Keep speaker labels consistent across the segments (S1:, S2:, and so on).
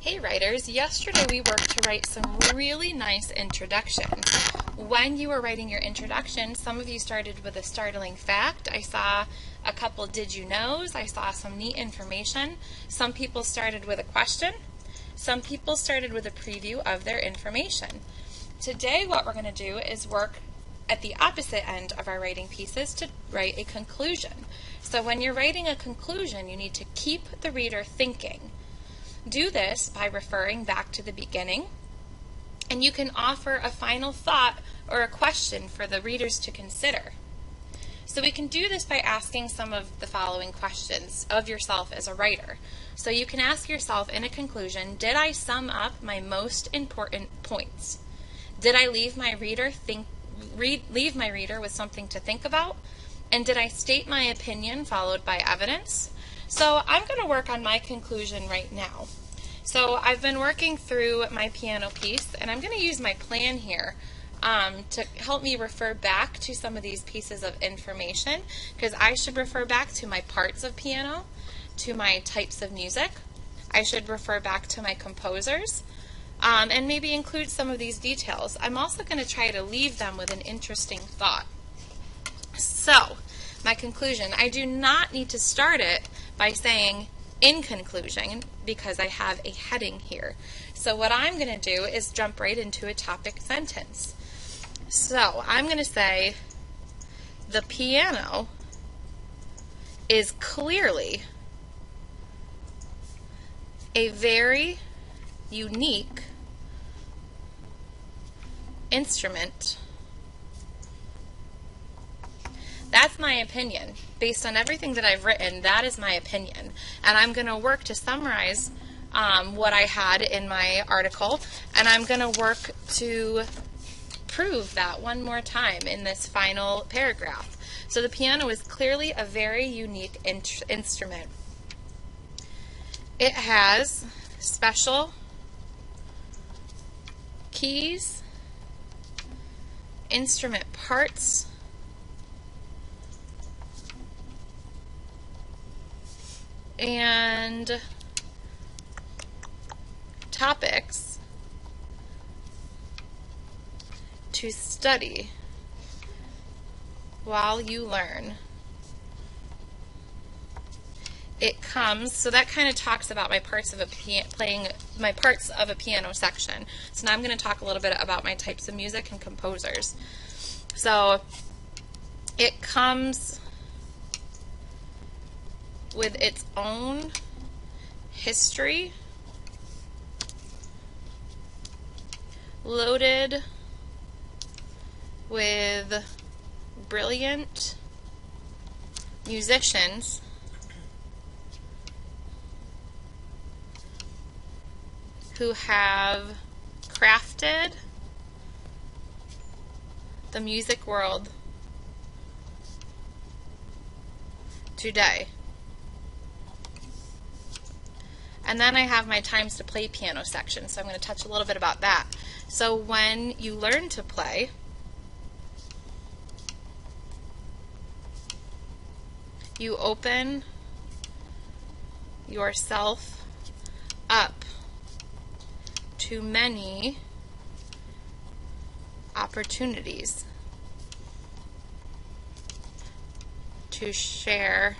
S1: Hey writers, yesterday we worked to write some really nice introductions. When you were writing your introduction, some of you started with a startling fact. I saw a couple did you knows. I saw some neat information. Some people started with a question. Some people started with a preview of their information. Today what we're going to do is work at the opposite end of our writing pieces to write a conclusion. So when you're writing a conclusion, you need to keep the reader thinking. Do this by referring back to the beginning, and you can offer a final thought or a question for the readers to consider. So we can do this by asking some of the following questions of yourself as a writer. So you can ask yourself in a conclusion, did I sum up my most important points? Did I leave my reader with something to think about? And did I state my opinion followed by evidence? So I'm going to work on my conclusion right now. So I've been working through my piano piece, and I'm going to use my plan here to help me refer back to some of these pieces of information, because I should refer back to my parts of piano, to my types of music. I should refer back to my composers, and maybe include some of these details. I'm also going to try to leave them with an interesting thought. So, my conclusion, I do not need to start it by saying in conclusion because I have a heading here. So what I'm going to do is jump right into a topic sentence. So I'm going to say the piano is clearly a very unique instrument. That's my opinion. Based on everything that I've written, that is my opinion. And I'm going to work to summarize what I had in my article, and I'm going to work to prove that one more time in this final paragraph. So the piano is clearly a very unique instrument. It has special keys, instrument parts, and topics to study while you learn. It comes, so that kind of talks about my parts of a piano section. So now I'm going to talk a little bit about my types of music and composers. So it comes with its own history, loaded with brilliant musicians who have crafted the music world today. And then I have my times to play piano section, so I'm going to touch a little bit about that. So when you learn to play, you open yourself up to many opportunities to share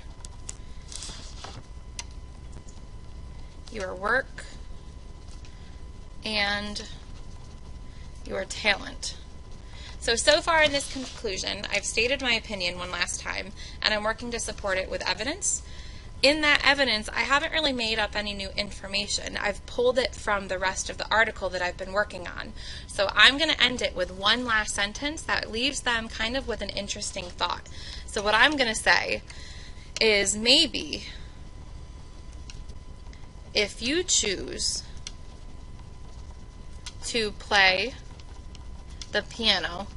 S1: your work and your talent. So far in this conclusion, I've stated my opinion one last time, and I'm working to support it with evidence. In that evidence, I haven't really made up any new information. I've pulled it from the rest of the article that I've been working on. So I'm going to end it with one last sentence that leaves them kind of with an interesting thought. So what I'm going to say is, maybe if you choose to play the piano,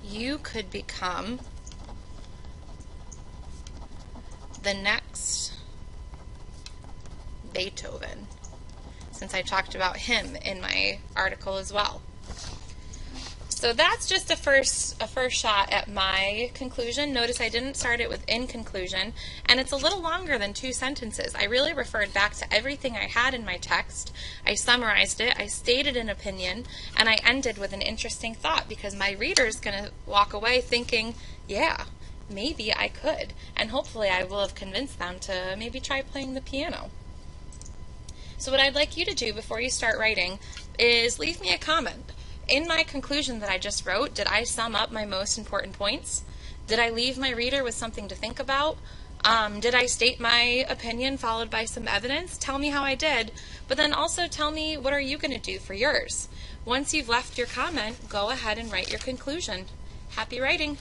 S1: you could become the next Beethoven, since I talked about him in my article as well. So that's just a first shot at my conclusion. Notice I didn't start it with in conclusion, and it's a little longer than 2 sentences. I really referred back to everything I had in my text. I summarized it, I stated an opinion, and I ended with an interesting thought because my reader's going to walk away thinking, yeah, maybe I could. And hopefully I will have convinced them to maybe try playing the piano. So what I'd like you to do before you start writing is leave me a comment. In my conclusion that I just wrote, did I sum up my most important points? Did I leave my reader with something to think about? Did I state my opinion followed by some evidence? Tell me how I did, but then also tell me what are you going to do for yours. Once you've left your comment, go ahead and write your conclusion. Happy writing!